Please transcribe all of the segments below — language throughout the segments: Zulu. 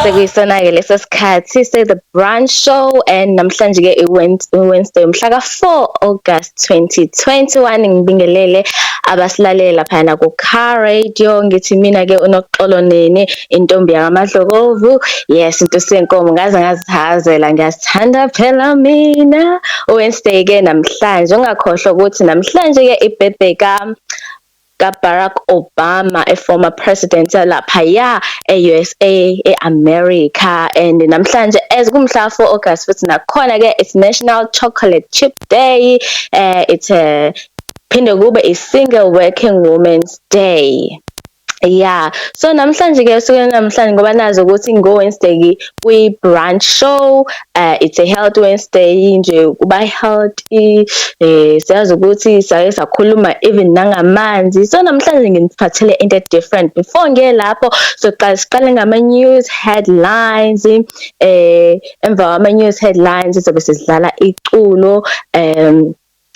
Sekuyisona-ke leso sikhathi se-The Brunch Show and namhlanje-ke i-Wednesday mhla ka-4 August 2021 ngibingelele abasilaleli laphayana ku-Car Radio ngithi mina-ke uNoxolo Nene intombi yakaMadlokovu yes into senkomo ngaze ngazithazela ngiyasithanda phela mina Wednesday-ke namhlanje ungakhohlwa ukuthi namhlanje-ke i-birthday ka-Barack Obama, a former president laphaya e-USA, e-America, and namhlanje as kumhla 4 August futhi nakhona-ke it's National Chocolate Chip Day, it's a phinde kube i-Single Working Women's Day. Yeah, so namhlanje-ke namhlanje ngoba nazi ukuthi ngo-Wednesday kwi-Brunch Show, it's a health Wednesday nje kuba healthy, siyazi ukuthi sake sakhuluma even nangamanzi, so namhlanje ngiphathele into different. Before ngiye lapho so siqale ngama-news headlines, emva kwama-news headlines sobe sidlala iculo,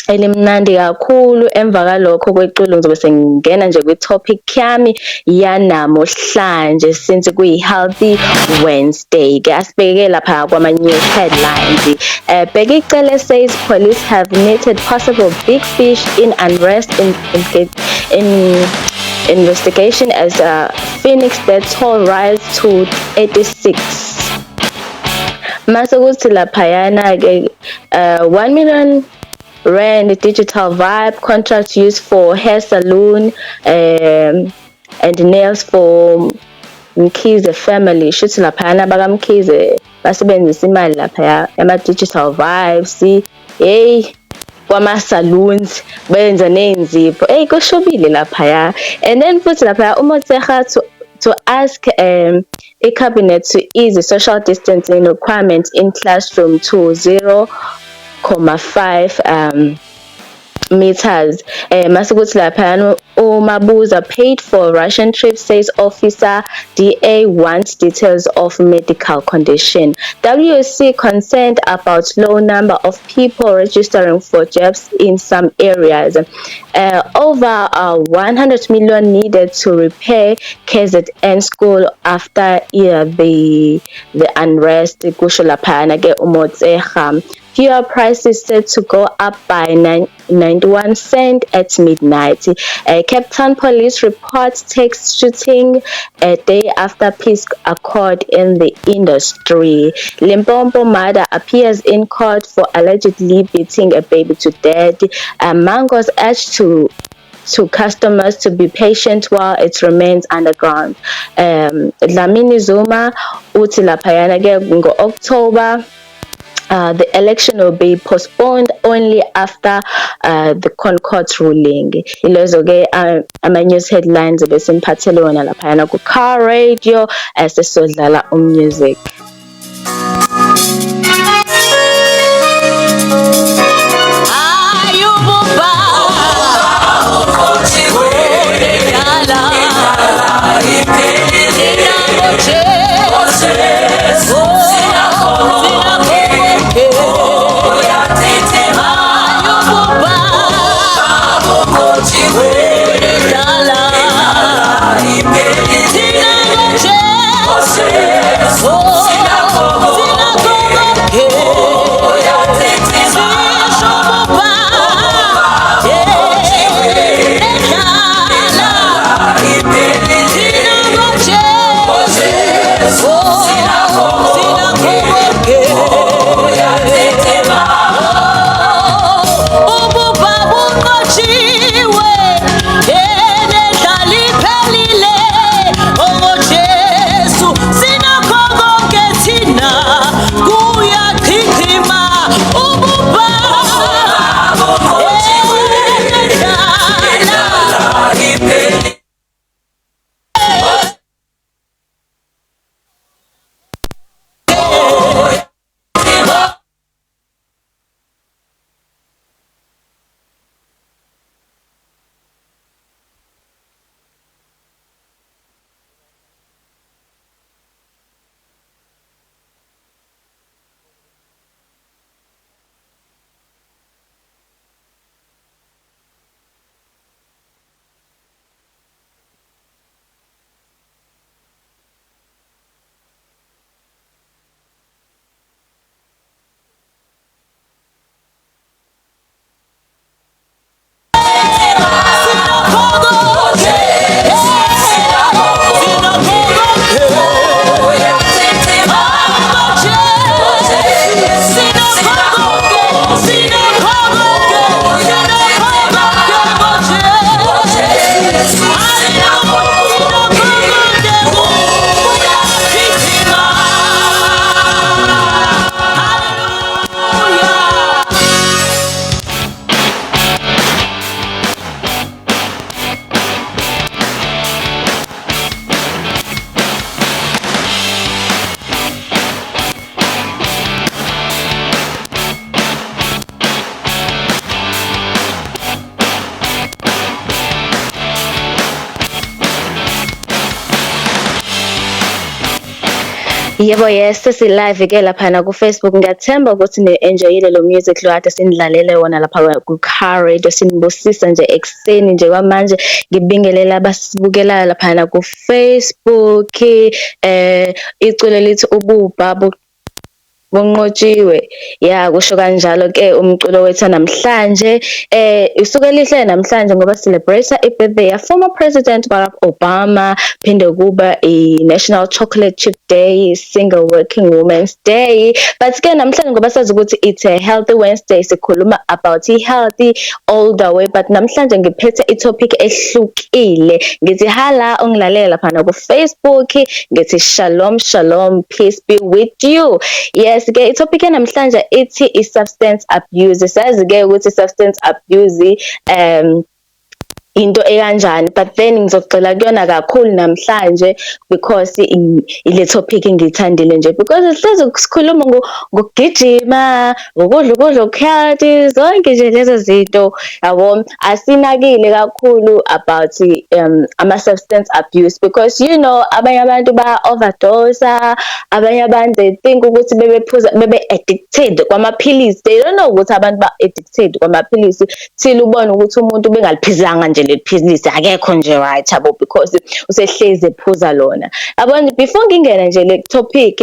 elimnandi kakhulu. Emva kalokho kweculo ngizobe sengingena nje kwi-topic yami yanamuhlanje since kuyi-healthy Wednesday ke asibheke lapha kwama-news headlines. Bheka icele says police have netted possible big fish in unrest in investigation as Phoenix death toll rise to 86. Mase kuthi laphayana ke 1 million rand digital vibe contract used for hair salon and nails for Mkhize family. Shuthi laphayana baka Mkhize basebenzisa imali laphaya ama digital vibes hey kwama salons benza nenzipho kushobile laphaya. And then futhi laphaya uMotseha to ask a cabinet to ease the social distancing requirement in classroom to 0.5 meters. Masikuthi laphayana uMabuza paid for Russian trip says officer DA wants details of medical condition. WSC concerned about low number of people registering for jobs in some areas. Over 100 million needed to repair KZN school after the unrest. Kusho laphayana ke uMotseha. Fuel prices set to go up by 91 cents at midnight. Cape Town police reports takes shooting a day after peace accord in the industry. Limpopo mother appears in court for allegedly beating a baby to death. Mangoes urged to customers to be patient while it remains underground. Dlamini Zuma uthi laphayana ke ngo-October. The election will be postponed only after the Concord ruling. Ilozo-ke ama-news headlines besiniphathele wona laphayana ku-Car Radio sesizodlala music. Oh Yebo, yes, sesilive ke laphana ku-Facebook. Ngiyathemba ukuthi ni-enjoyile lo music lo kade sinidlalele wona lapha ku-Car Radio. Sinibusisa nje ekuseni nje kwamanje. Ngibingelela abasibukelayo laphana ku-Facebook. Iculo lithi ububha bunqotshiwe. Ya kusho kanjalo ke umculo wethu namhlanje isuke lihle namhlanje ngoba celebrate i-birthday ya former President Barack Obama, phinde kuba i-National Chocolate Chip Day, Single Working Women's Day. But ke namhlanje ngoba sazi ukuthi it's a healthy Wednesday, sikhuluma about i-healthy all the way, but namhlanje ngiphethe i-topic ehlukile. Ngithi hala ongilalela phana ku-Facebook, ngithi shalom shalom, peace be with you. Yes ke i-topic namhlanje ithi i-substance abuse. Sazi ke ukuthi substance abuse into ekanjani, but then ngizogxila kuyona kakhulu namhlanje because ile topic ngiyithandile nje because sihlezi sikhuluma ngokugijima, ukudla okuhealthy, zonke nje lezo zinto yabo. Asinakile kakhulu about ama substance abuse because you know abanye abantu ba overdose, abanye abantu they think ukuthi bebe addicted kwamaphilisi. They don't know ukuthi abantu ba addicted kwamaphilisi till ubone ukuthi umuntu bengaliphizanga nje lephilisi akekho nje right yabo because usehlezi ephuza lona. Yabona, before ngingena nje le topic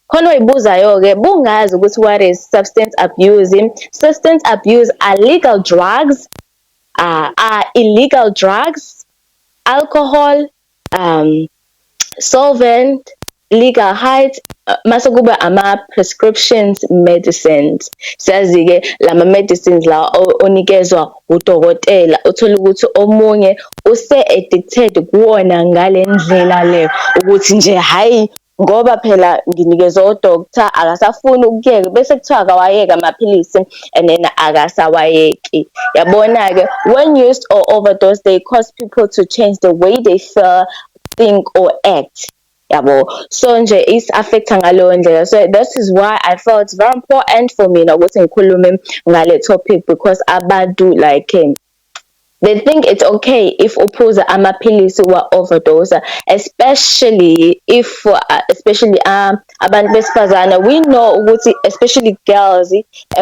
khona oyibuzayo ke bungazi ukuthi what is substance abuse. Substance abuse are legal drugs, are illegal drugs, alcohol, solvent, legal height, mase kuba ama-prescriptions medicines. Siyazi-ke lama-medicines la onikezwa udokotela, uthola ukuthi omunye use-addicted kuwona ngale ndlela le ukuthi nje hayi ngoba phela nginikezwe udoctor akasafuni ukuyeka bese kuthiwa akawayeka amaphilisi and then akasawayeki. Yabona-ke when used or overdose they cause people to change the way they feel, think or act. Yabo, so nje is affecta ngaleyo ndlela. So that is why I felt it's very important for me ukuthi ngikhulume ngale topic because abantu like they think it's okay if uphuza amaphilisi wa overdose, especially if abantu besifazana. We know ukuthi especially girls,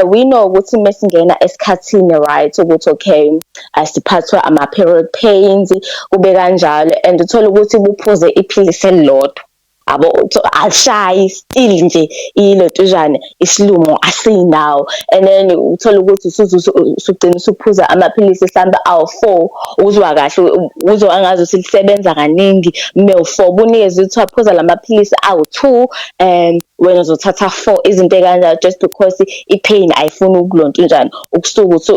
we know ukuthi mesingena esikhathini right ukuthi okay asiphathwa ama period pains kube kanjalo and uthola ukuthi uphuze iphilisi elilodwa abo ashayi still nje ilotujane isilumo asinawo and then uthola ukuthi usugcina usuphuza amaphilisi mhlawumbe awu4 uzwa kahle uzwa angazi usilisebenza kaningi me4 bunikeze ukuthi waphuza lamaphilisi awu2 wena uzothatha 4 izinto ekanjalo just because ipain ayifuni ukulonto njani ukusuka uthi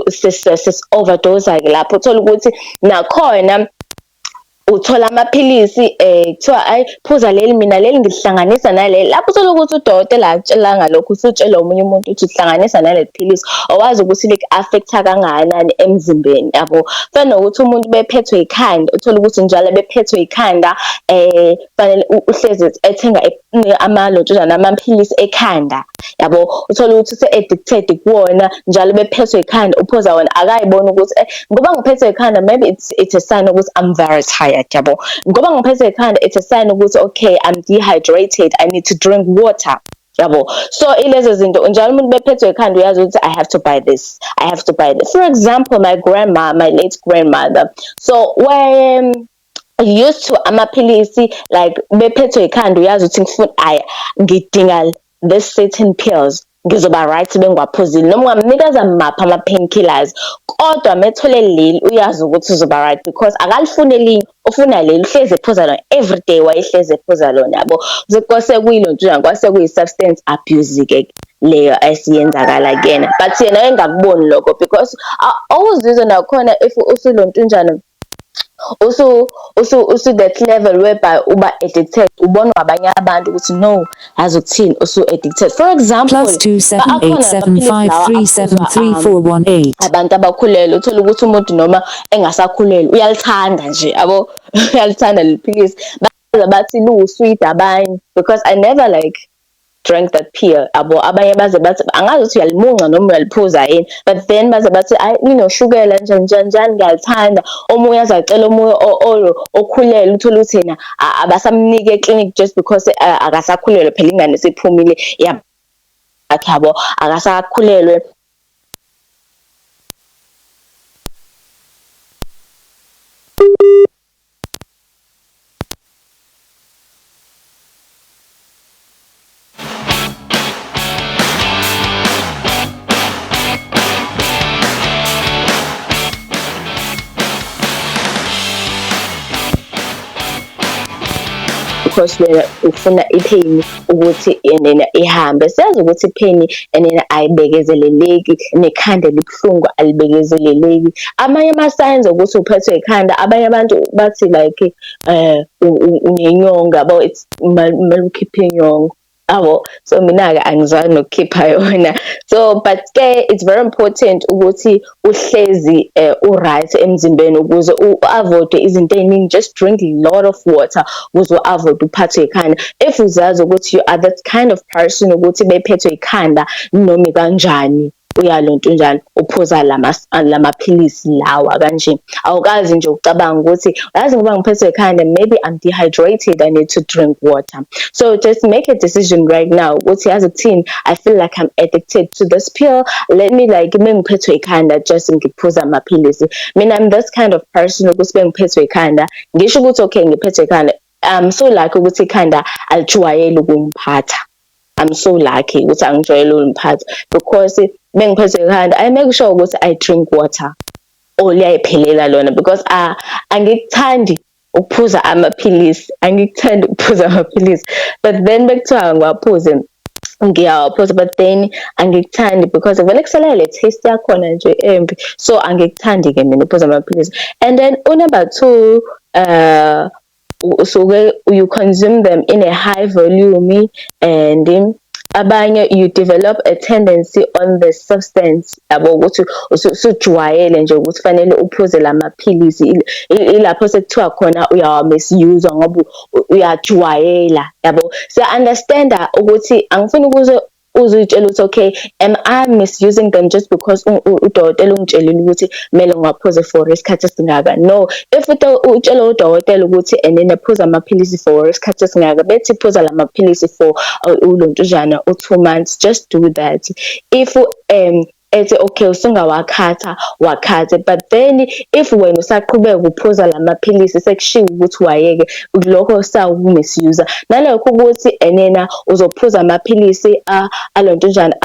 overdose lapho uthola ukuthi nakhona uthola amaphilisi kuthiwa ayi phuza leli mina leli ngihlanganisa naleli lapho uthola ukuthi udokotela akutshela ngalokho usutshela omunye umuntu ukuthi uhlanganisa naleli philisi owazi ukuthi like affecta kangakanani emzimbeni yabo. Fana nokuthi umuntu bephethwe ikhanda uthola ukuthi njalo bephethwe ikhanda fanele uhlezi ethenga amalotshana amaphilisi ekhanda yabo. Uthola ukuthi use-addicted kuwona njalo bephethwe ikhanda uphuza wona akayibona ukuthi ngoba ngiphethwe ikhanda maybe it's a sign ukuthi I'm very tired yabo. Ngoba ngiphethwe ikhanda it's a sign ukuthi okay I'm dehydrated, I need to drink water yabo. So ilezo zinto njalo umuntu bephethwe ikhanda uyazi ukuthi I have to buy this, I have to buy this. For example, my late grandmother, so when used to amaphilisi like bephethwe ikhanda uyazi ukuthi ngidinga this certain pills ngizoba right bengiwaphuzile noma ungamnikeza mapha ama-painkillers kodwa methole leli uyazi ukuthi uzoba right because akalifune elinye ufuna leli uhlezi ephuza lona everyday wayehlezi ephuza lona yabo. Kwase kuyilo nto kwase kuyi-substance abuse ke leyo esiyenzakala kuyena but yena engakuboni lokho because awuzizwe nakhona if usulontunjana usu that level whereby uba addicted ubona abanye abantu ukuthi no azokuthini usu addicted. For example, +27873733418 abantu abakhulelwe uthola ukuthi umuntu noma engasakhulelwe uyalithanda nje yabo uyalithanda liphilisi bathi lu sweet abanye because I never like drank that pill. Abanye baze bathi angazi ukuthi uyalimunca noma uyaliphuza yini, but then baze bathi ayi linoshukela njani ngiyalithanda. Omunye azacela omunye okhulelwe uthola ukuthi yena abasamnike eclinic just because akasakhulelwe, phela ingane sephumile yakhe yabo, akasakhulelwe. Because wena ufuna ipain ukuthi nena ihambe, siyazi ukuthi ipain nena ayibekezeleleki, nekhanda libuhlungu alibekezeleleki. Amanye ama-signs ukuthi uphethwe ikhanda, abanye abantu bathi like unenyongo yabo, it's kumele ukhiphe inyongo yabo. So mina-ke angizange nokukhipha yona. So but ke it's very important ukuthi uhlezi u-right emzimbeni ukuze u-avoid izinto ey'ningi. Just drink a lot of water ukuze u-avoid uphathwe ikhanda. If uzazi ukuthi you are that kind of person ukuthi bephethwe ikhanda noma kanjani, uyalonto njalo uphuza lamaphilisi lawa kanje. Awukazi nje ucabanga ukuthi yazi ngoba ngiphethwe ikhanda, maybe I'm dehydrated, I need to drink water. So just make a decision right now ukuthi yazi kuthini, I feel like I'm addicted to this pill, let me like mengiphethwe ikhanda just ngiphuza amaphilisi. Mina I'm this kind of person ukuthi bengiphethwe ikhanda ngisho ukuthi okay ngiphethwe ikhanda, I'm so lucky ukuthi ikhanda alijwayele ukungiphatha. I'm so lucky ukuthi angijwayele ukuliphatha because bengiphethwe ikhanda I make sure ukuthi I drink water liyayiphelela lona, because angikuthandi ukuphuza amaphilisi, but then bekuthiwa ngiwaphuze ngiyawaphuza, but then angikuthandi because vele kusala le taste yakhona nje embi, so angikuthandi-ke mina ukuphuza amaphilisi. And then number 2, so you consume them in a high volume, and abanye you develop a tendency on the substance yabo ukuthi usujwayele nje ukuthi fanele uphuze lamaphilisi. Ilapho sekuthiwa khona uyawa-misuse ngoba uyajwayela yabo. So understand ukuthi angifuni ukuze uzitshela ukuthi okay, am I misusing them just because udokotela ungitshelile ukuthi kumele ngiwaphuze for isikhathi esingaka? No, if utshela udokotela ukuthi enene phuza amaphilisi for isikhathi esingaka, bethi phuza lamaphilisi for ulontujana 2 months, just do that. If ethi okay usungawakhatha wakhathe, but then if wena usaqhubeka uphuza lamaphilisi sekushiwo ukuthi wayeke, lokho sawu-misuse. Nalokho ukuthi enena uzophuza amaphilisi alontujana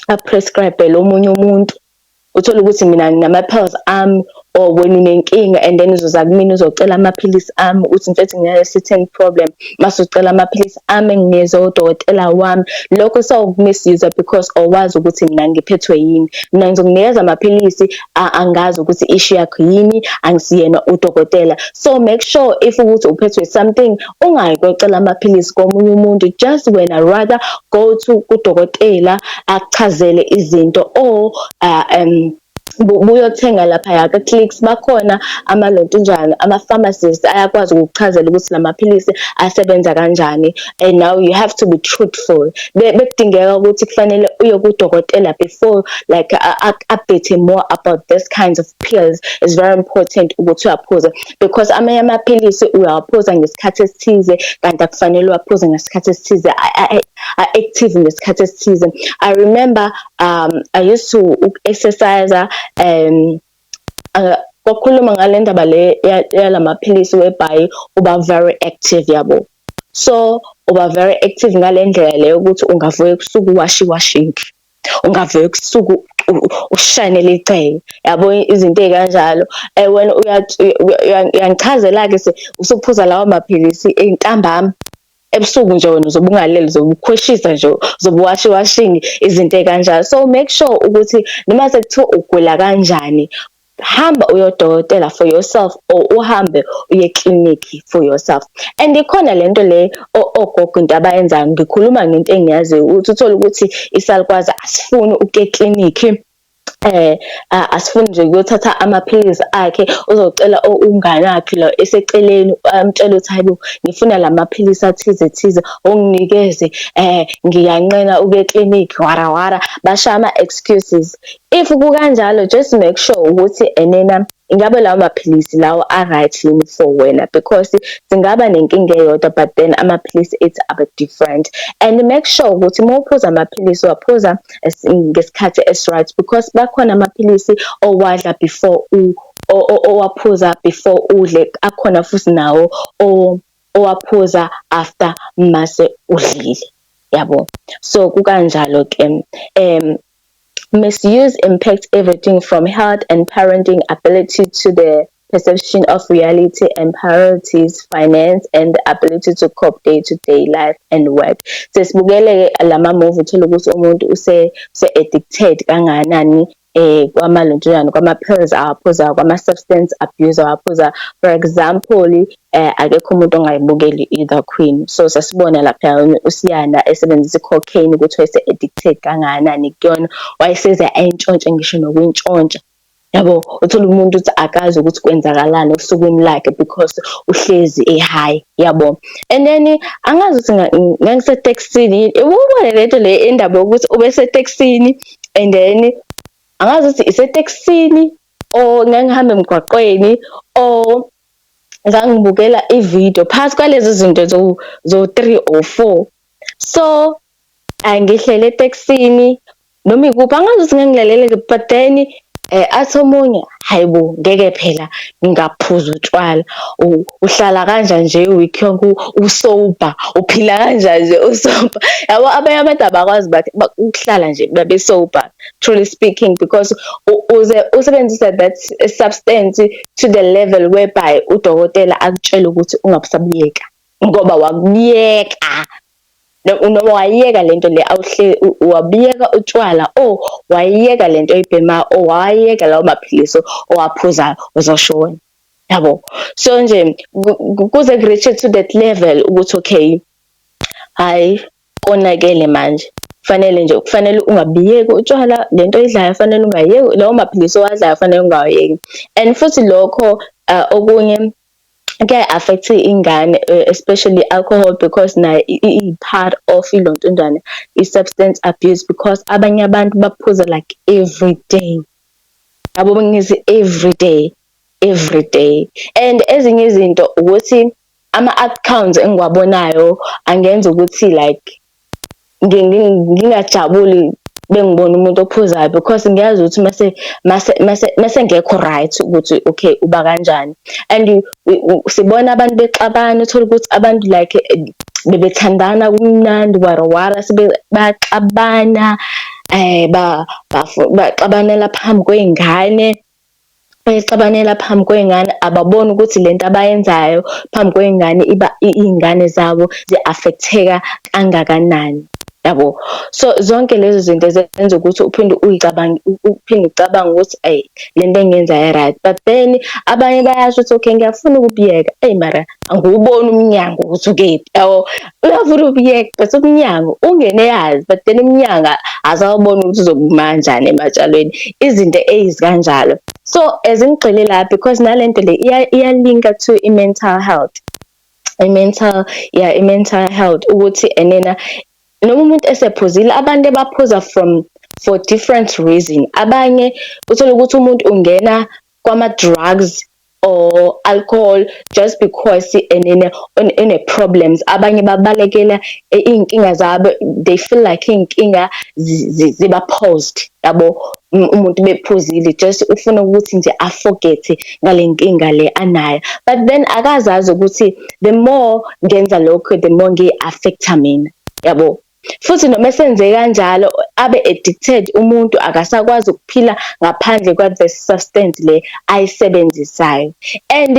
a-prescribe lomunye umuntu, uthola ukuthi mina nginama-pills ami, or wena unenkinga and then uzoza kumina uzocela amaphilisi ami uthi mfethu ngine-certain problem, mase ucela amaphilisi ami enginikeze udokotela wami. Lokho sawu-misuse because awazi ukuthi mina ngiphethwe yini. Mina ngizokunikeza amaphilisi angazi ukuthi issue yakho yini, angisiyena udokotela. So make sure if ukuthi uphethwe something ungayi kuyocela amaphilisi komunye umuntu, just wena rather go to udokotela akuchazele izinto, or buyothenga lapha ka-clicks bakhona amalontunjana, ama-pharmacists ayakwazi ukukuchazela ukuthi lamaphilisi asebenza kanjani. And now you have to be truthful. Bekudingeka ukuthi kufanele uye kudokotela before like update more about this kinds of pills. It's very important ukuthi uyaphuza because amanye amaphilisi uyawaphuza ngesikhathi esithize kanti akufanele uwaphuze ngesikhathi esithize, active ngesikhathi esithize. I remember I used to exercise kwakhuluma ngale ndaba le yalamaphilisi whereby uba very active yabo. So uba very active ngale ndlela leyo ukuthi ungavuka ebusuku washi ungavuka ebusuku ushanele icele yabo, izinto ey'kanjalo. Wena uyangichazela-ke usuphuza lawo maphilisi ntambama ebusuku nje, wena uzobe ungalele, uzobe ukhweshisa nje, uzobe washing izinto ey'kanjalo. So make sure ukuthi noma sekuthiwa ugula kanjani, hamba uyodokotela for yourself, or uhambe uye clinic for yourself. And ikhona lento le ogogo into abayenzayo, ngikhuluma ngento engiyaziyo, ukuthi uthole ukuthi isalukwazi asifuni ukuya eclinic asifuni nje ukuyothatha amaphilisi akhe uzocela umngane wakhe lo eseceleni amtshela ukuthi hayibo ngifuna la maphilisi athize unginikeze ngiyanqena ukuya eklinikhi wara bashaya ama-excuses. If kukanjalo just make sure ukuthi enena ingabe lawo maphilisi lawo a-right yini for wena, because singaba nenkinga eyodwa but then amaphilisi ethu aba different. And make sure ukuthi uma uphuza amaphilisi uwaphuza ngesikhathi esi-right, because bakhona amaphilisi owadla before owaphuza before udle, akhona futhi nawo owaphuza after mase udlile, yabo. So kukanjalo ke misuse impacts everything from health and parenting ability to the perception of reality and priorities, finance, and the ability to cope day-to-day life and work. Sesibukele lama movie uthola ukuthi umuntu use-addicted kanganani kwamalonjana, kwama-pills awaphuza, kwama-substance abuse awaphuza. For example, akekho umuntu ongayibukeli i-The Queen. So sasibona lapha uSiyana esebenzisa i-cocaine ukuthi wayese-addicted kanganani kuyona, wayeseze ayintshontshe ngisho nokuyintshontsha. Yabo, uthola umuntu ukuthi akazi ukuthi kwenzakalani osukwini lakhe because uhlezi e-high, yabo. And then angazi ukuthi ngangisetekisini, ubone lento le indaba yokuthi ube setekisini and then angazi ukuthi isetekisini or ngangihamba emgwaqweni or ngangibukela ivideo phakathi kwalezi zinto zo 3 or 4. So angihlele etekisini noma ikuphi angazi ukuthi ngangilalele, but then athi omunye hayibo ngeke phela ngingaphuza utshwala, uhlala kanjani nje week yonke usober, uphila kanjani nje usober, yabo. Abanye abantu abakwazi ukuhlala nje babe sober, truly speaking, because usebenzisa that substance to the level whereby udokotela akutshela ukuthi ungabusabiyeka ngoba wakubiyeka. Noma wayiyeka lento le wabiyeka utshwala, wayiyeka lento oyibhema, wayiyeka lawo maphilisi owaphuzayo, uzoshona, yabo. So nje kuze kureach to that level ukuthi okay, hayi konakele manje, kufanele ungabiyeki utshwala, lento oyidlayo fanele ungayeki, lawo maphilisi owadlayo fanele ungawayeki. And futhi lokho okunye kuya-affect ingane, especially alcohol, because nayo i-part of ilontondwane i-substance abuse, because abanye abantu baphuza like every day, yabo, bengizi every day. And ezinye izinto ukuthi ama-accounts engiwabonayo angenza ukuthi like ngingajabuli bengibona umuntu ophuzayo, because ngiyazi ukuthi mase ngekho right ukuthi okay uba kanjani. And sibona abantu bexabana, uthola ukuthi abantu like bebethandana kumnandi wara baxabana, baxabanela phambi kwey'ngane, bayixabanela phambi kwey'ngane, ababoni ukuthi lento abayenzayo phambi kwey'ngane iy'ngane zabo zi-affecteka kangakanani, yabo. So zonke lezo zinto zenza ukuthi uphinde ucabanga ukuthi lento engiyenzayo right, but then abanye bayasho ukuthi okay ngiyafuna ukubiyeka, mara angiwuboni umnyango ukuthi ukephi, yabo. Uyafuna ukubiyeka but umnyango ungene yazi, but then umnyango azawubona ukuthi uzokuma kanjani ematshalweni, izinto ezikanjalo. So ezingigxile la because nalento le iyalinka to i-mental health, i-mental health, ukuthi enena noma umuntu esephuzile, abantu abaphuza for different reason. Abanye uthola ukuthi umuntu ungena kwama-drugs or alcohol just because ene problems. Abanye babalekela iy'nkinga zabo, they feel like iy'nkinga ziba-posed, yabo. Umuntu bephuzile just ufuna ukuthi nje aforgethe ngale nkinga le anayo, but then akazazi ukuthi the more ngenza lokho the more ngiyi-affecta mina, yabo. Futhi noma esenze kanjalo abe addicted, umuntu akasakwazi ukuphila ngaphandle kwa-the substance le ayisebenzisayo. And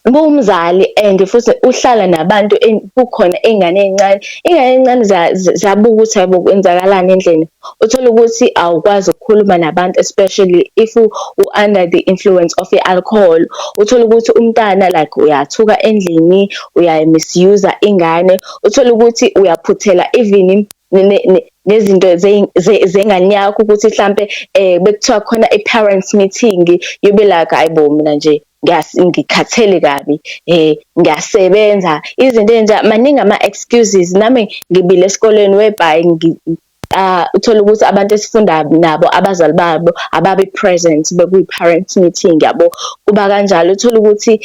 ngumzali and futhi uhlala nabantu, kukhona iy'ngane ey'ncane ziyabuka ukuthi hayibo kwenzakalani endlini, uthola ukuthi awukwazi ukukhuluma nabantu, especially if u-under the influence of i-alcohol. Uthola ukuthi umntana like uyathuka endlini, uya-misuse ingane, uthola ukuthi uyaphuthela even nezinto zengane yakho ukuthi mhlampe bekuthiwa khona i-parents meeting, you be like hayibo mina nje ngikhathele kabi, ngiyasebenza, izinto ey'njalo, maningi ama-excuses. Nami ngibile esikoleni whereby uthola ukuthi abantu esifunda nabo abazali babo ababe present bekuyi-parent meeting yabo, kuba kanjalo uthola ukuthi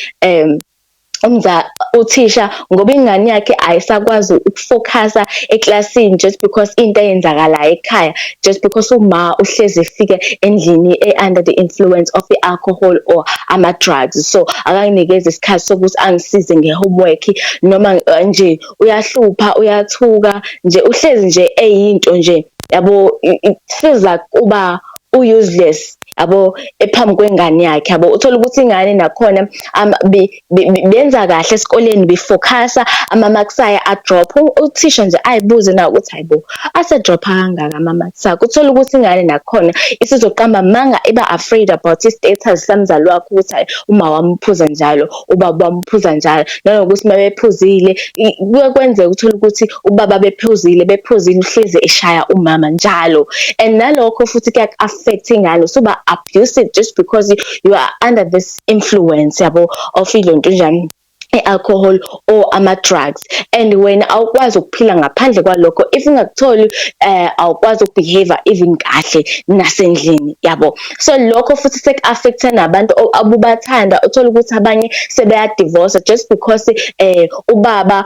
uthisha ngoba ingane yakhe ayisakwazi ukufocusa eklasini just because into eyenzakalayo ekhaya, just because uma uhlezi efike endlini under the influence of i-alcohol or ama-drugs. So akanginikeza isikhathi sokuthi angisize nge-homework, noma nje uyahlupha, uyathuka nje, uhlezi nje eyinto nje yabo, it feels like uba useless yabo ephambi kwengane yakhe yabo. Uthola ukuthi ingane nakhona benza kahle esikoleni, befocusa, ama-marks ayo a-drop, uthisha nje ayibuze nawe ukuthi hayibo ase-drop-a kangaka ama-marks akho. Uthola ukuthi ingane nakhona isizoqamba manga iba afraid about i-status samzali wakho ukuthi hayi uma wamphuza njalo, ubaba wamphuza njalo, nanokuthi mabephuzile kuye kwenzeka uthola ukuthi ubaba bephuzile uhlezi eshaya umama njalo, and nalokho futhi kuya-affect ingane, suba abusive just because you are under this influence yabo of ilonto njani i-alcohol or ama-drugs, and wena awukwazi ukuphila ngaphandle kwalokho. If ungakutholi awukwazi ukubehave even kahle nasendlini yabo. So lokho futhi seku-affecta nabantu abubathanda. Uthola ukuthi abanye sebeyadivosa just because ubaba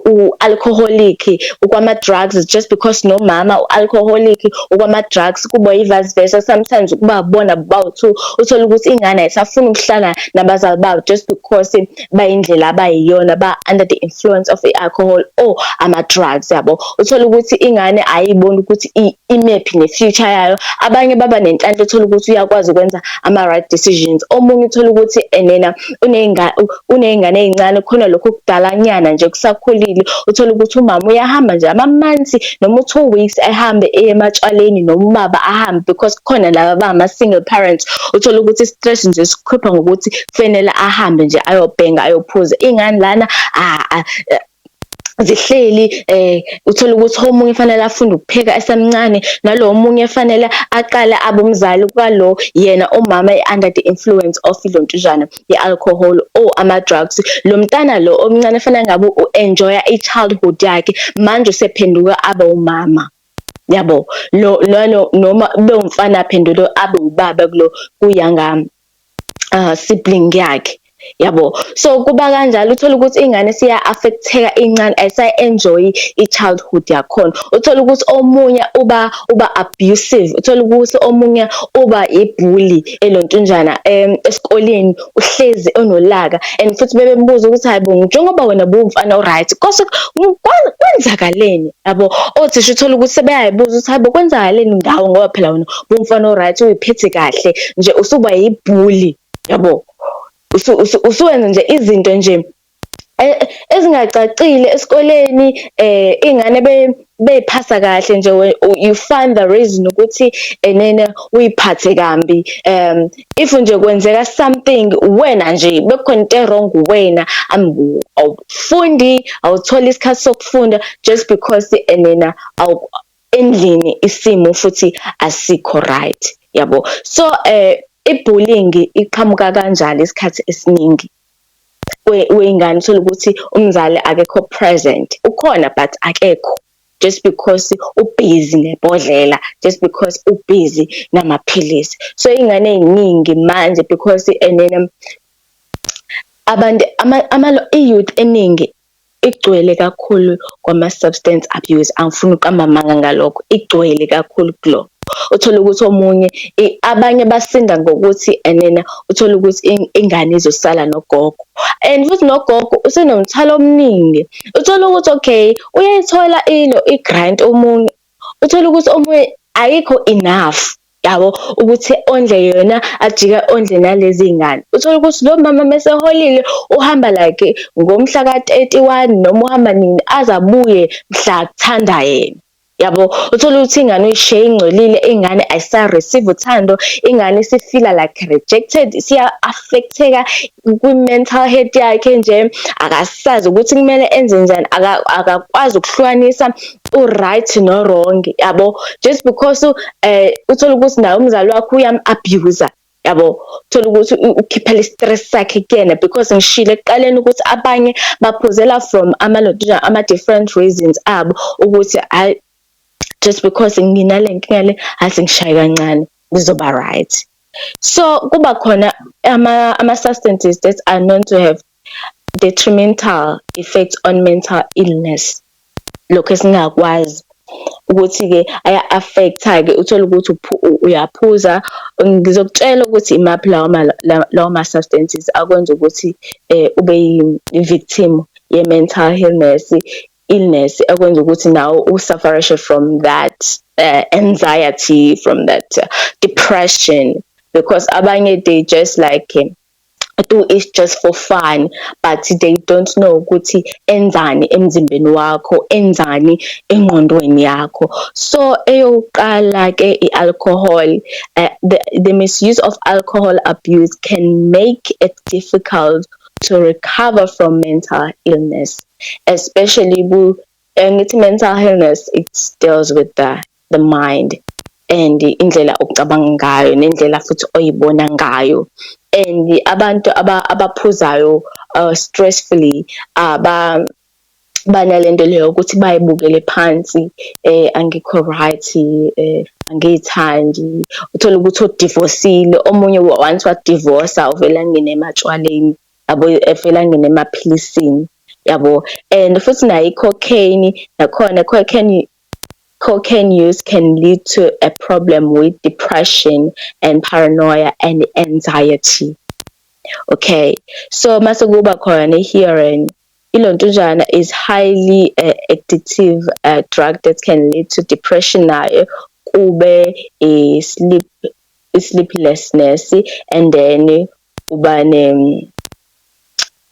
u-alcoholic ukwama-drugs, just because nomama u-alcoholic ukwama-drugs, kuba i-vice versa. Sometimes ukuba bona bawu-two, uthola ukuthi ingane ayisafuni ukuhlala nabazali babo just because bayindlela abayiyona, ba-under the influence of i-alcohol or ama-drugs yabo. Uthola ukuthi ingane ayiboni ukuthi imephi ne-future yayo. Abanye baba nenhlanhla, uthola ukuthi uyakwazi ukwenza ama-right decisions. Omunye uthola ukuthi enena uney'ngane ey'ncane, khona lokho kudalanyana nje kusakhulile. Uthola ukuthi umama uyahamba nje ama-months noma 2 weeks ehambe ematshwaleni, noma ubaba ahambe, because khona laba bangama-single parents. Uthola ukuthi i-stress nje sikhipha ngokuthi kufanele ahambe nje ayobhenga, ayophuza. Ingane lana zihleli, uthola ukuthi omunye fanele afunde ukupheka esemncane, nalo omunye fanele aqale abe umzali kwalo, yena umama under the influence of ilontujana ye-alcohol or ama-drugs. Lo mntana lo omncane fanele ngabe u-enjoya i-childhood yakhe, manje usephenduka abe umama yabo, noma bewumfana aphendule abe ubaba kuyanga sibling yakhe yabo. So kuba kanjalo, uthola ukuthi ingane siya-affecteka incane, ayisa-enjoy i-childhood yakhona. Uthola ukuthi omunye uba abusive, uthola ukuthi omunye uba ibhuli elontunjana esikoleni, uhlezi onolaka, and futhi bebembuza ukuthi hayibo njengoba wena buwumfana o-right, kwenzakaleni yabo. Othisha uthola ukuthi sebeyayibuza ukuthi hayibo kwenzakaleni ngawo, ngoba phela wena buwumfana o-right, uyiphethe kahle nje, usuba yibhuli yabo. Usuwenza nje izinto nje ezingacacile esikoleni, ingane beyiphasa kahle nje, you find the reason ukuthi enene uyiphathe kambi. If nje kwenzeka something, wena nje bekhona into wrong, wena awufundi, awutholi isikhathi sokufunda just because enena endlini isimo futhi asikho right yabo. So i-bullying iqhamuka kanjalo isikhathi esiningi wey'ngane. Uthola ukuthi umzali akekho present, ukhona but akekho, just because ubhizi nebhodlela, just because ubhizi namaphilisi. So iy'ngane ey'ningi manje, because enena abantu i-youth eningi igcwele kakhulu kwama-substance abuse. Angifuni uqamba amanga ngalokho, igcwele kakhulu kulo. Uthola ukuthi omunye abanye basinda ngokuthi enena, uthola ukuthi ingane izosala nogogo, and futhi nogogo usenomthwalo omningi. Uthola ukuthi okay, uyayithola i-grant omunye, uthola ukuthi omunye ayikho enough yabo ukuthi ondle yona, ajika ondle nalezi ngane. Uthola ukuthi lo mama meseholile uhamba like ngomhla ka-31 noma uhamba nini, azabuye mhla kuthanda yena yabo, uthola ukuthi ingane uyishiye ingcolile, ingane ayisa-receive uthando, ingane isifila like rejected, siya-affecteka kwi-mental health yakhe nje, akasazi ukuthi kumele enze njani, akakwazi ukuhlukanisa u-right no-wrong, yabo, just because uthola ukuthi nawe umzali wakho uyam-abuser, yabo, uthola ukuthi ukhiphela i-stress sakhe kuyena, because ngishilo ekuqaleni ukuthi abanye baphuzela from ama-different reasons abo ukuthi just because nginale nkinga le asingishaye kancane kuzoba right. So kuba khona ama-substances that are known to have detrimental effects on mental illness, lokho esingakwazi ukuthi-ke aya-affecta-ke, uthole ukuthi uyaphuza. Ngizokutshela ukuthi imaphi lawo ma-substances akwenza ukuthi ube yi-victim ye-mental illness ekwenza ukuthi nawe usufferishe from that anxiety, from that depression, because abanye they just like do it just for fun, but they don't know ukuthi enzani emzimbeni wakho, enzani engqondweni yakho. So eyokuqala ke i-alcohol, the misuse of alcohol abuse can make it difficult to recover from mental illness, especially mental illness, it deals with the mind and indlela ocabanga ngayo nendlela futhi oyibona ngayo. And abantu abaphuzayo stressfully banalento leyo ukuthi bayibukele phansi, angikho right, angiyithandi. Uthola ukuthi udivorceile, omunye once wadivorsa uvela ngene ematshwaleni, yabo, evela ngene emaphilisini, yabo. And futhi nayo i-cocaine nakhona, cocaine use can lead to a problem with depression and paranoia and anxiety. Okay, so mase kuba khona i-heroin. Ilontujana is highly addictive drug that can lead to depression nayo, kube sleeplessness, and then uba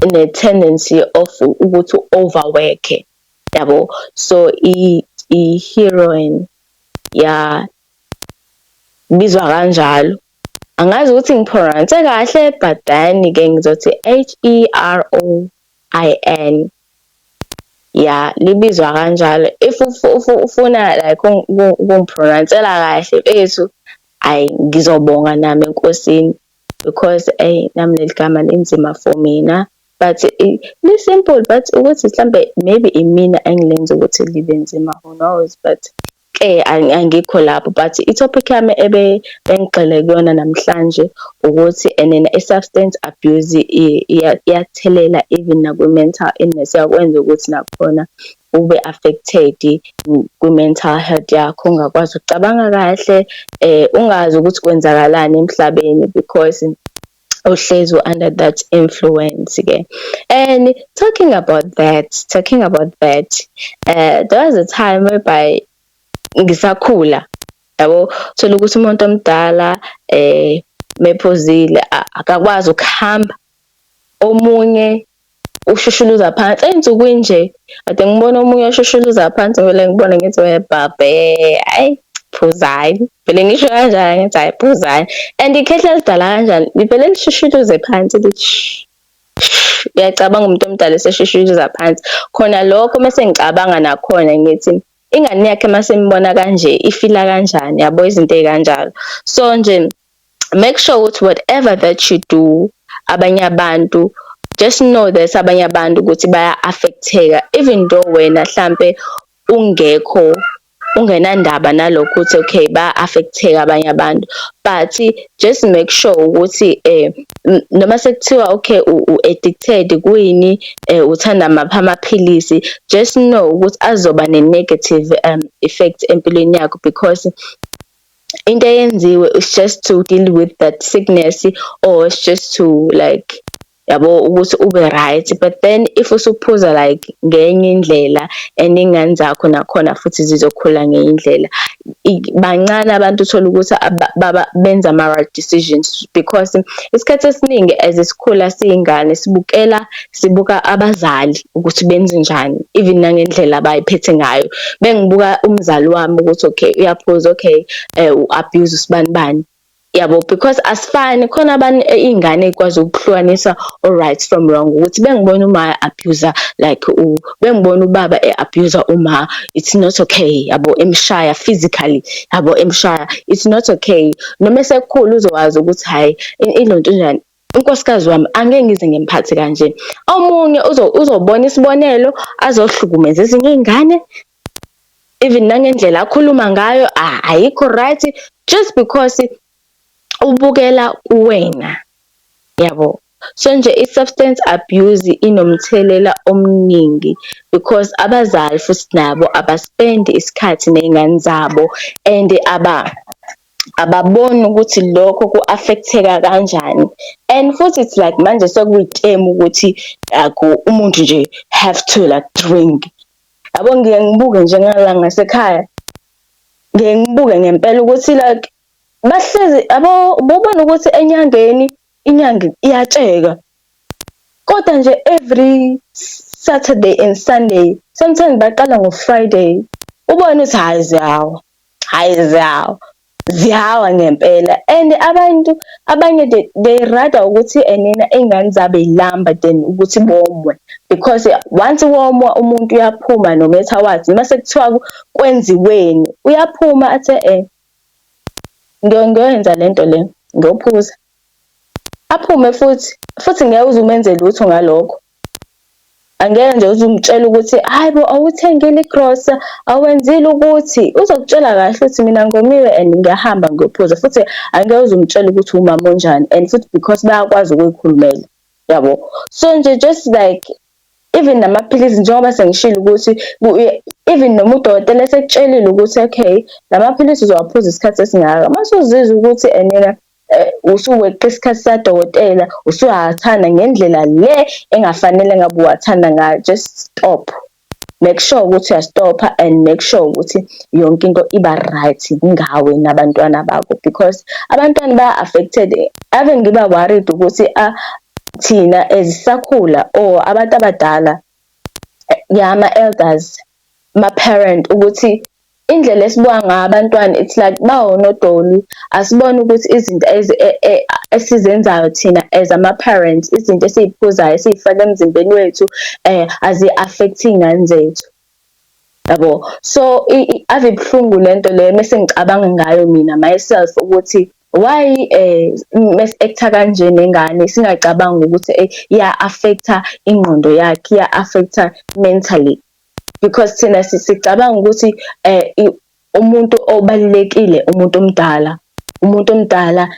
ne-tendency of ukuthi overwork, yabo. So i-heroin bizwa kanjalo, angazi ukuthi ngipronounce kahle, but then ke ngizothi HEROIN, libizwa kanjalo. If ufuna like ukungipronounceela kahle ethu, ngizobonga nami enkosini, because nami leli gama linzima for mina, but li simple, but ukuthi mhlambe maybe imina engilenza ukuthi libe nzima, who knows, but angikho lapho. But i-topic yami bengigxile kuyona namhlanje ukuthi i-substance abuse iyathelela even nakwi-mental illness, yakwenza ukuthi nakhona ube affected kwi-mental health yakho, ungakwazi ukucabanga kahle, ungazi ukuthi kwenzakalani emhlabeni because uhlezi under that influence ke. And talking about that, there was a time whereby ngisakhula, yabo, thola ukuthi umuntu omdala mephuzile akakwazi ukuhamba, omunye ushushuluza phansi ensukwini nje, ade ngibona omunye ushushuluza phansi, vele ngibona ngithi webhabhe, hayi phuzani, vele ngisho kanjani ngithi hayi phuzani, and ikhehla lidala kanjani, livele lishushuluze phansi lithi uyacabanga umuntu omdala eseshushuluza phansi. Khona lokho mase ngicabanga nakhona ngithi ingane yakhe mase mbona kanje ifila kanjani, yabo, izinto ey'kanjalo. So nje make sure ukuthi whatever that you do, abanye abantu, just know that abanye abantu ukuthi baya-affecteka, even though wena hlampe ungenandaba nalokho ukuthi okay baya-affecteka abanye abantu, but just make sure ukuthi noma sekuthiwa okay u-addicted kwini, uthanda maphi amaphilisi, just know ukuthi azoba ne-negative effect empilweni yakho, because into eyenziwe is just to deal with that sickness, or it's just to like yabo, ukuthi ube right. But then if usuphuza like ngenye indlela and ingane zakho nakhona futhi zizokhula ngenye indlela, bancane abantu uthola ukuthi benza ama-right decisions, because isikhathi esiningi as isikhula siyingane sibuka abazali ukuthi benze njani, even nangendlela abayiphethe ngayo. Bengibuka umzali wami ukuthi okay uyaphuza, okay u-abuse usibani, yabo, because asifani. Khona abanye iy'ngane ey'kwazi ukuhlukanisa right from wrong, ukuthi bengibona uma abuser like bengibona ubaba abuser uma, it's not okay, yabo, emshaya physically, yabo, emshaya, it's not okay. Noma esekhula uzowazi ukuthi hayi ilonto njani, unkosikazi wami angeke ngize ngimphathe kanje. Omunye uzobona isibonelo azohlukumeza ezinye iy'ngane, even nangendlela akhuluma ngayo ayikho right, just because ubukela kuwena, yabo. So nje i-substance abuse inomthelela omningi because abazali futhi nabo abaspendi isikhathi ney'ngane zabo, and ababoni ukuthi lokho ku-affect-eka kanjani. And futhi it's like manje sekuyitemu ukuthi umuntu nje have to like drink. Yabo, ngike ngibuke nje ngala ngasekhaya, ngike ngibuke ngempela ukuthi like bahlezi bobona ukuthi inyanga iyatsheka, kodwa nje every Saturday and Sunday, sometimes baqala ngo-Friday, ubone ukuthi ziyawa ngempela. And abanye they rather ukuthi enina iy'ngane zabo y'lamba than ukuthi bomwe, because once womwa umuntu uyaphuma no matter what, noma sekuthiwa kwenziweni uyaphuma athi ngiyoyenza lento le, ngiyophuza, aphume futhi ngeke uze umenze lutho ngalokho. Angeke nje uze umtshela ukuthi hayi bo awuthengile igrosa, awenzile ukuthi, uzokutshela kahle ukuthi mina ngomiwe and ngiyahamba ngiyophuza, futhi angeke uze umtshela ukuthi umama onjani, and futhi because bayakwazi ukuyikhulumela, yabo. So nje just like even namaphilisi, njengoba sengishilo ukuthi even noma udokotela esekutshelile ukuthi okay lamaphilisi uzowaphuza isikhathi esingaka, mase uzizwa ukuthi enena usuweqa isikhathi sadokotela, usuyathanda ngendlela le engafanele ngabe uwathanda ngayo, just stop. Make sure ukuthi uyastopha and make sure ukuthi yonke into iba right ngawe nabantwana bakho, because abantwana ba-affected. Ave ngiba worried ukuthi thina ezisakhula or abantu abadala, ama-elders, ma-parent, ukuthi indlela esibuka ngayo abantwana it's like bawonodoli. Asibone ukuthi izinto esizenzayo thina as ama-parents, izinto esiy'phuzayo esiy'faka emzimbeni wethu azi-affect iy'ngane zethu, yabo. So ave ibuhlungu lento leyo mese ngicabanga ngayo mina myself ukuthi why mes-acta kanje nengane singacabangi ukuthi iya-affecta ingqondo yakhe, iya-affecta mentally, because thina sicabanga ukuthi umuntu obalulekile umuntu omdala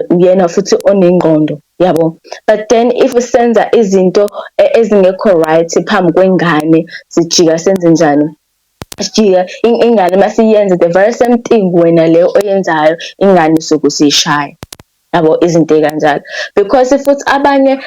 uyena futhi onengqondo, yabo. But then if senza izinto ezingekho right phambi kwengane, sijika senze njani? Sijika ingane masiyenza the very same thing wena leyo oyenzayo, ingane sokusishaya, yabo, izinto kanjalo. Because futhi abanye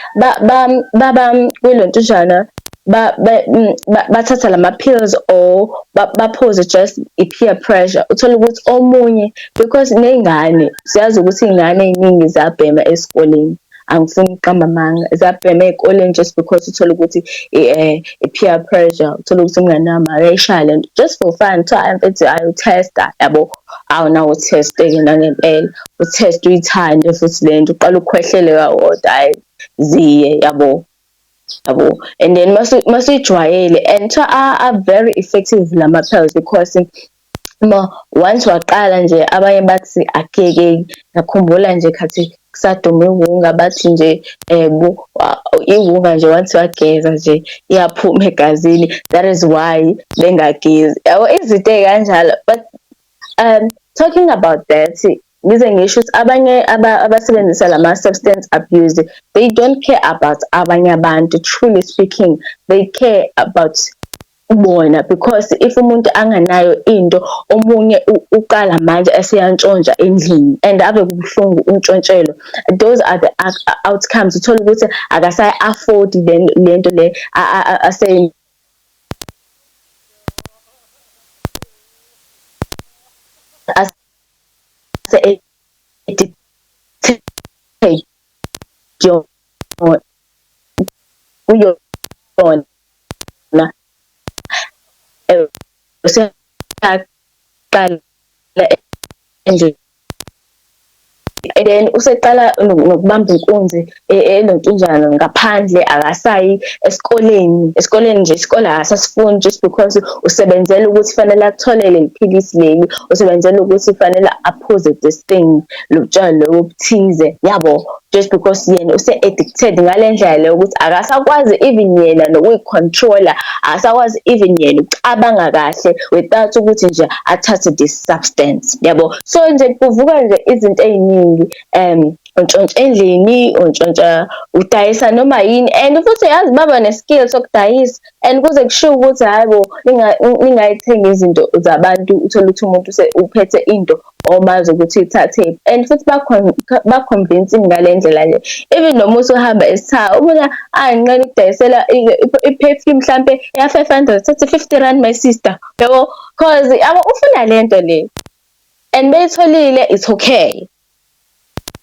kwilontujana bathatha lama-pills or baphuze just i-peer pressure. Uthola ukuthi omunye, because ney'ngane siyazi ukuthi iy'ngane ey'ningi ziyabhema esikoleni, angifuni ukuqamba amanga, ziyabhema ey'koleni just because uthola ukuthi i-peer pressure. Uthola ukuthi umngane wami akayishaya lento just for fun, kuthiwa mfethu ayuthesta, yabo. Awunawo utheste-ke nangempela, utheste uyithande futhi lento, uqala ukhwehlele kakodwa, hayi ziye, yabo. And then masuyijwayele, and are very effective lama-pills, because once waqala nje abanye bathi akeke. Ngakhumbula nje khathi kusaduma iwunga, bathi nje iwunga nje once wageza nje iyaphuma egazini, that is why bengagezi, yabo, izinto ey'kanjalo. But talking about that, ngize ngisho ukuthi abanye abasebenzisa lama-substance abuse, they don't care about abanye abantu. Truly speaking, they care about bona, because if umuntu anganayo into omunye uqala manje esiyantshontsha endlini and ave kubuhlungu untshontshelwa, those are the outcomes. Uthola ukuthi akasayi afford lento le ase kuyona useyaqala nje, and then useqala nokubamba inkunzi elontujana ngaphandle, akasayi esikoleni nje isikole akasasifundi just because usebenzela ukuthi fanele akutholele iphilisi leli, usebenzela ukuthi fanele aphuze this thing, lotshwala obuthize, yabo, just because yena use-addicted ngale ndlela leyo ukuthi akasakwazi even yena nokuyicontrola, akasakwazi even yena ukucabanga kahle without ukuthi nje athathe this substance, yabo. So nje kuvuka nje izinto ey'ningi, untshontsha endlini, untshontsha udayisa noma yini, and futhi yazi baba ne-skill sokudayisa, and kuze kushiwo ukuthi hayi bo ningayithengi izinto zabantu, uthole ukuthi umuntu uphethe into omazi ukuthi ithathe, and futhi ba-convincing ngale ndlela nje. Even noma usuhamba esithayo ubona ngincane ukudayisela i-perfume mhlampe ya-500, thathe 50 rand my sister, yabo, cause ufuna lento le, and beyitholile, it's okay,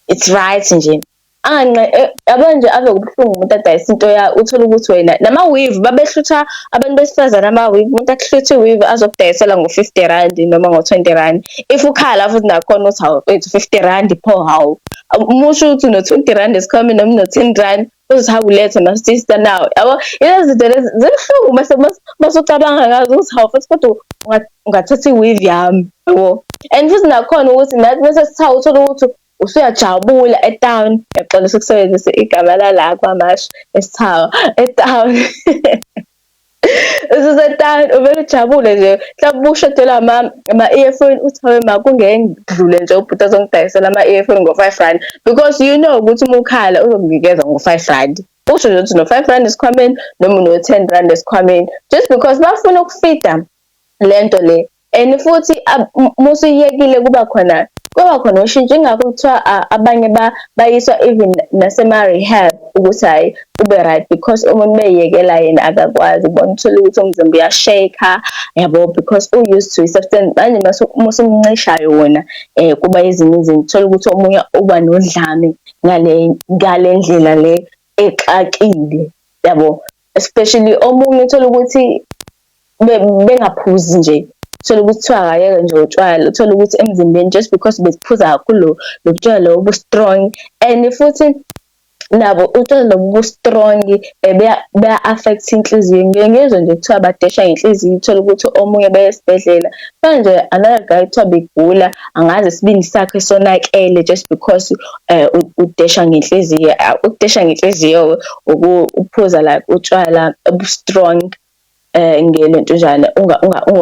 it's right nje. Yabo nje ave kubuhlungu umuntu adayisa into uthole ukuthi wena nama-weave babehlutha abantu besifazane, ama-weave, umuntu akuhluthe i-weave azokudayisela ngo-50 rand noma ngo-20 rand. If ukhala futhi nakhona uthi hawu wethu 50 rand pho, hawu musho ukuthi no-20 rand esikhwameni noma no-10 rand uzothi hawu lethe my sister now, yabo. Yilezo zinto lezi zibuhlungu mase ucabanga ngazo ukuthi hawu futhi kodwa ungathatha i-weave yami, yabo. And futhi nakhona ukuthi nathi mase sithawu uthole ukuthi usuyajabula e-town, yaxolisa ukusebenzisa igama la kwamashi, esithawa e-town. Ususe-town uvele ujabule nje, mhlawumbe ushodelwa ama-earphone, uthi hawe ma kungeke ngidlule nje ubhuti azongidayisela ama-earphone ngo-5 rand, because you know ukuthi uma ukhala uzokunikeza ngo-5 rand. Usho nje ukuthi no-5 rand esikhwameni noma no-10 rand esikhwameni, just because bafuna ukufida lento le. And futhi musuyiyekile kuba khona ushintsho, ingakho kuthiwa abanye bayiswa even nasema-rehab ukuthi hayi ube right, because umuntu beyiyekela yena akakwazi, ubona uthole ukuthi umzimba uyasheka, yabo, because u-used to i-substance. Manje musumncisha yona kuba ezinye izinto, uthole ukuthi omunye uba nodlame ngale ndlela le exakile, yabo, especially omunye uthole ukuthi bengaphuzi nje, uthole ukuthi kuthiwa akayeke nje utshwala, uthole ukuthi emzimbeni just because besiphuza kakhulu lo butshwala obu-strong, and futhi nabo utshwala lobu bu-strong beya-affect inhliziyo. Ngiyezwa nje kuthiwa badesha ngenhliziyo, uthole ukuthi omunye beye esibhedlela. Manje another guy kuthiwa begula, angazi isibindi sakhe sonakele just because udesha ngenhliziyo. Ukudesha ngenhliziyo ukuphuza like utshwala obu-strong, ngelentojana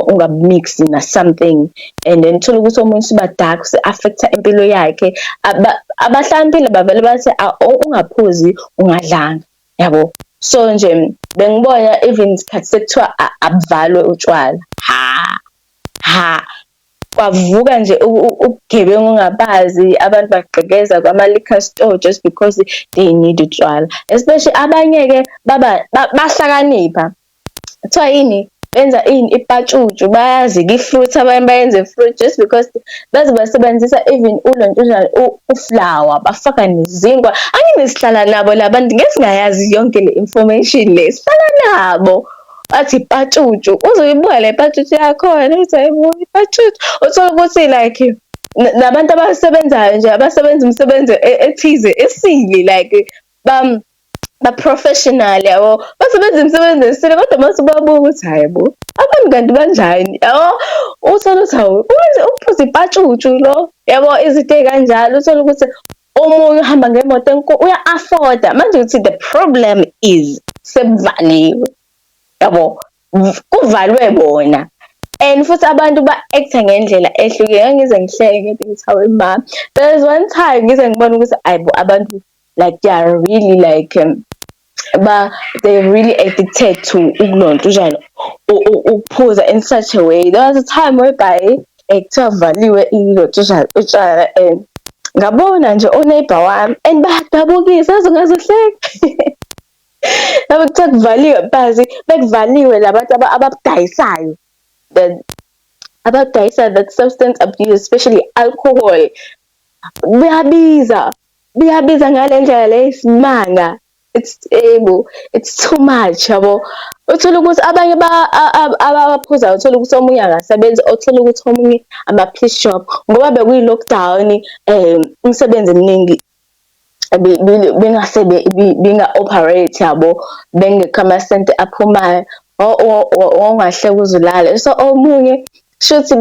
ungamix na something, and then thola ukuthi omunye siba-dark, si-affecta impilo yakhe. Abahlakaniphile bavele bathi ungaphuzi ungadlanga, yabo. So nje bengibona even isikhathi sekuthiwa abuvalwe utshwala, kwavuka nje ubugebengu ongabazi, abantu bagqekeza kwama-liquor store just because they need utshwala, especially abanye-ke bahlakanipha. Kuthiwa yini, benza ini, ipatshutshu, bayazi-ke i-fruit, abanye bayenze fruit just because baze basebenzisa even ulontujana uflower, bafaka nezinkwa. Angeke sihlala nabo la bantu, ngeke singayazi yonke le information le, sihlala nabo. Bathi ipatshutshu, uzoyibuka le patshutshu yakhona, uthi hayibo ipatshutshu. Uthola ukuthi like nabantu abasebenzayo nje, abasebenza umsebenzi ethize esile, like ba-professional, yabo, basebenza imisebenzi esile, kodwa mase ubabuka ukuthi hayibo abantu kanti banjani, yabo. Uthola ukuthi hawu uphuza ipatshutshu lo, yabo, izinto ey'kanjalo. Uthola ukuthi omunye uhamba ngemoto enkulu uya-afforda. Manje uthi the problem is sekuvaliwe, yabo, kuvalwe bona, and futhi abantu ba-acta ngendlela ehlukile. Ngize ngihleke ngithi hawe ma, there was one time ngize ngibona ukuthi hayibo abantu like they are really like they're really addicted to ukulontushana ukuphuza in such a way. There was a time whereby kuthiwa kuvaliwe utshwala and ngabona nje o-neighbour wami and bayadabukisa yazi ungazohleka. Laba kuthiwa kuvaliwe bazi bekuvaliwe labantu ababudayisayo, abadayisa that substance abuse, especially alcohol. Biyabiza ngale ndlela le isimanga. It's too much yabo. Uthola ukuthi abanye abaphuzayo uthola ukuthi omunye akasebenzi, uthola ukuthi omunye ama-piece job ngoba bekuyi-lockdown, umsebenzi eminingi binga-operate yabo, bengekho amasenti aphumayo, ongahleka uze ulale. So omunye shuthi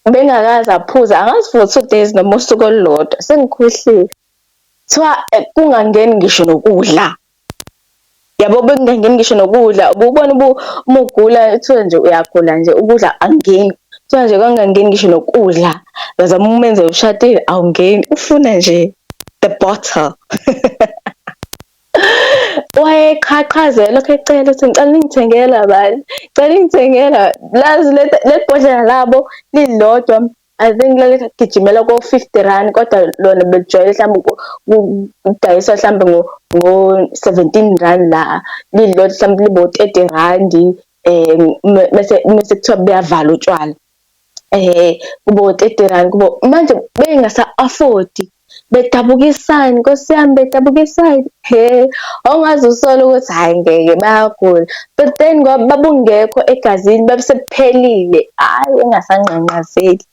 bengakaze aphuza, angazi for 2 days noma usuku olulodwa sengikhohliwe. Kuthiwa kungangeni ngisho nokudla. Yabo bekungangeni ngisho nokudla. Ububona uma ugula kuthiwa nje uyagula nje ukudla angeni. Kuthiwa nje kungangeni ngisho nokudla. Bazama umenze ushadile awungeni. Ufuna nje the bottle. Wayeqhaqhazela lokho ecela ukuthi ngicela ningithengela bani. Ngicela ningithengela. Lazi le bhodlela labo lilodwa. I think laligijimela ko-R50 kodwa lona belijwayele mhlawumbe ukudayiswa mhlawumbe ngo-R17 la, lilodwa mhlawumbe libo-R30, mase kuthiwa buyavala utshwala. Kubo-R30 kubo manje bengasa-afford, bedabukisani Nkosi yami, bedabukisani. Awungaze usole ukuthi hhayi ngeke bayagula, but then ngoba babungekho egazini babesephelile, hhayi engasangqangqazeli.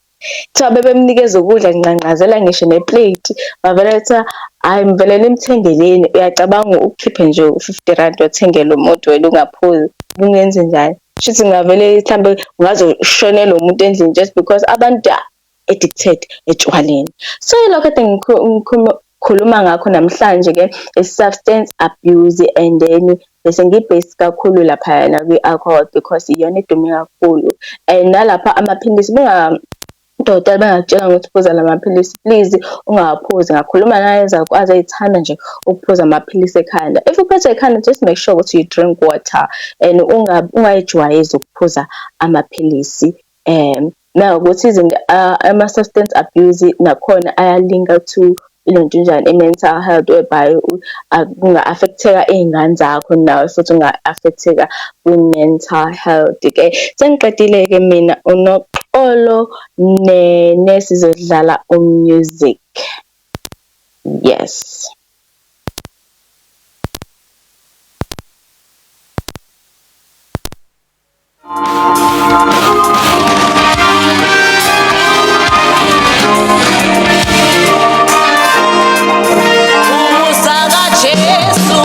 Kuthiwa bebemnikeza ukudla ngqangqazela ngisho neplate, bavele kuthiwa hhayi mvele nimthengeleni. Uyacabanga ukhiphe nje u-R50 othengele umuntu wena ungaphuzi, bungenze njani? Shuthi ngavele mhlambe ungaze ushonele umuntu endlini just because abantu addicted etshwaleni. So yilokho kade ngikhuluma ngakho namhlanje-ke, i-substance abuse, and then bese ngibhesi kakhulu laphayana kwi-alcohol because iyona edume kakhulu. And nalapha amaphilisi udokotela bengakutshela ukuthi phuza lamaphilisi, please ungawaphuzi. Ngakhuluma naye zakwazi ayithanda nje ukuphuza amaphilisi ekhanda. If uphethwe ekhanda, just make sure ukuthi you drink water and ungayijwayezi ukuphuza amaphilisi. Nawukuthi izinto ama-substance abuse nakhona ayalinka to ilontunjani i-mental health, whereby kunga-affecteka iy'ngane zakho nawe futhi unga-affecteka kwi-mental health-ke. Sengiqedile-ke mina uNoxolo, Nene sizodlala music. Yes. Jesu